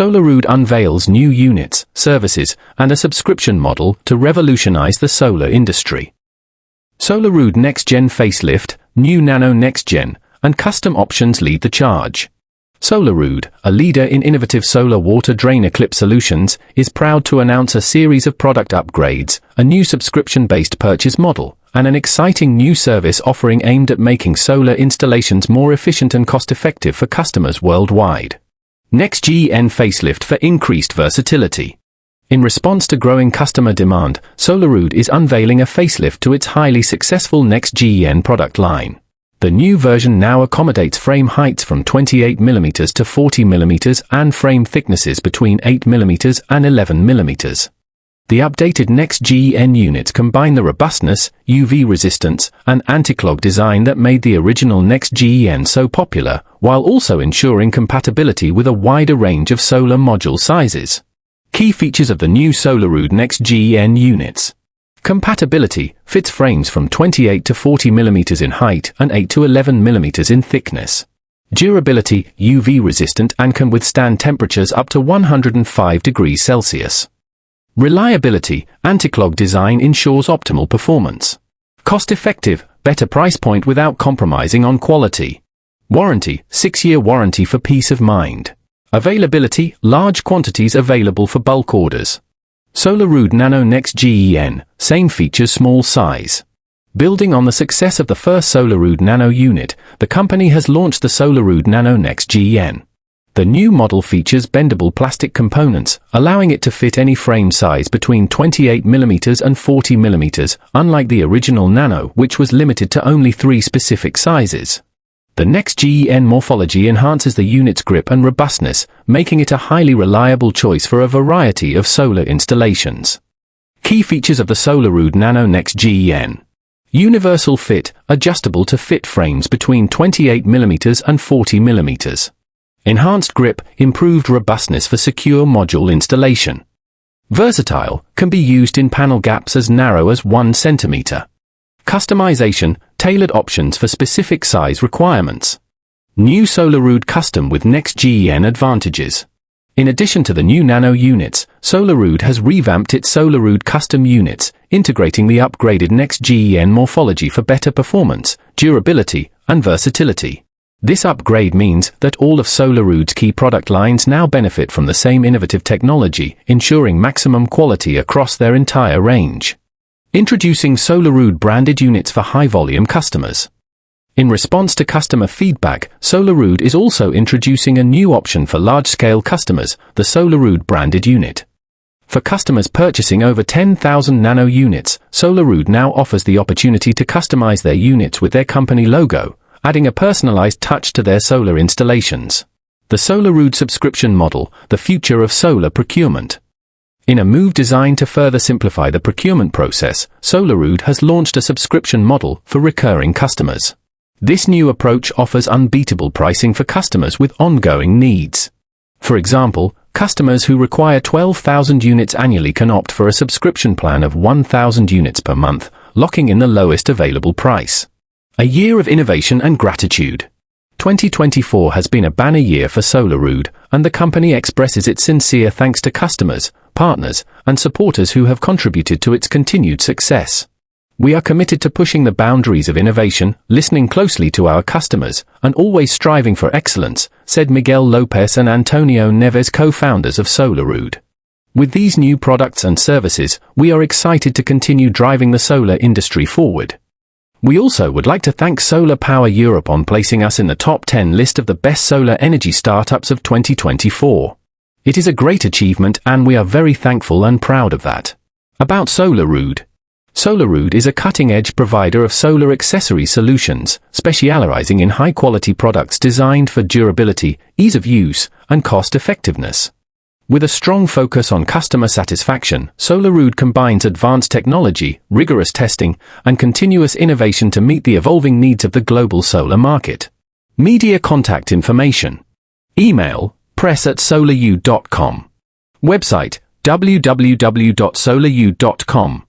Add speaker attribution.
Speaker 1: Solarud unveils new units, services, and a subscription model to revolutionize the solar industry. Solarud Nextgen Facelift, new Nano Nextgen, and custom options lead the charge. Solarud, a leader in innovative solar water drainer clip solutions, is proud to announce a series of product upgrades, a new subscription-based purchase model, and an exciting new service offering aimed at making solar installations more efficient and cost-effective for customers worldwide. Nextgen Facelift for increased versatility. In response to growing customer demand, Solarud is unveiling a facelift to its highly successful Nextgen product line. The new version now accommodates frame heights from 28mm to 40mm and frame thicknesses between 8mm and 11mm. The updated Nextgen units combine the robustness, UV resistance, and anti-clog design that made the original Nextgen so popular, while also ensuring compatibility with a wider range of solar module sizes. Key features of the new Solarud Nextgen units. Compatibility fits frames from 28 to 40mm in height and 8 to 11mm in thickness. Durability, UV resistant and can withstand temperatures up to 105 degrees Celsius. Reliability, anti-clog design ensures optimal performance. Cost-effective, better price point without compromising on quality. Warranty, 6-year warranty for peace of mind. Availability, large quantities available for bulk orders. Solarud Nano Nextgen, same features, small size. Building on the success of the first Solarud Nano unit, the company has launched the Solarud Nano Nextgen. The new model features bendable plastic components, allowing it to fit any frame size between 28mm and 40mm, unlike the original Nano, which was limited to only 3 specific sizes. The Nextgen morphology enhances the unit's grip and robustness, making it a highly reliable choice for a variety of solar installations. Key features of the Solarud Nano Nextgen. Universal fit, adjustable to fit frames between 28mm and 40mm. Enhanced grip, improved robustness for secure module installation. Versatile, can be used in panel gaps as narrow as 1 cm. Customization, tailored options for specific size requirements. New Solarud Custom with Nextgen advantages. In addition to the new Nano units, Solarud has revamped its Solarud Custom units, integrating the upgraded Nextgen morphology for better performance, durability, and versatility. This upgrade means that all of Solarud's key product lines now benefit from the same innovative technology, ensuring maximum quality across their entire range. Introducing Solarud branded units for high-volume customers. In response to customer feedback, Solarud is also introducing a new option for large-scale customers, the Solarud branded unit. For customers purchasing over 10,000 Nano units, Solarud now offers the opportunity to customize their units with their company logo, adding a personalized touch to their solar installations. The Solarud subscription model, the future of solar procurement. In a move designed to further simplify the procurement process, Solarud has launched a subscription model for recurring customers. This new approach offers unbeatable pricing for customers with ongoing needs. For example, customers who require 12,000 units annually can opt for a subscription plan of 1,000 units per month, locking in the lowest available price. A year of innovation and gratitude. 2024 has been a banner year for Solarud, and the company expresses its sincere thanks to customers, partners, and supporters who have contributed to its continued success. We are committed to pushing the boundaries of innovation, listening closely to our customers, and always striving for excellence, said Miguel Lopez and Antonio Neves, co-founders of Solarud. With these new products and services, we are excited to continue driving the solar industry forward. We also would like to thank Solar Power Europe on placing us in the top 10 list of the best solar energy startups of 2024. It is a great achievement and we are very thankful and proud of that. About Solarud. Solarud is a cutting-edge provider of solar accessory solutions, specializing in high-quality products designed for durability, ease of use, and cost-effectiveness. With a strong focus on customer satisfaction, Solarud combines advanced technology, rigorous testing, and continuous innovation to meet the evolving needs of the global solar market. Media contact information. Email, press@solarud.com. Website, www.solarud.com.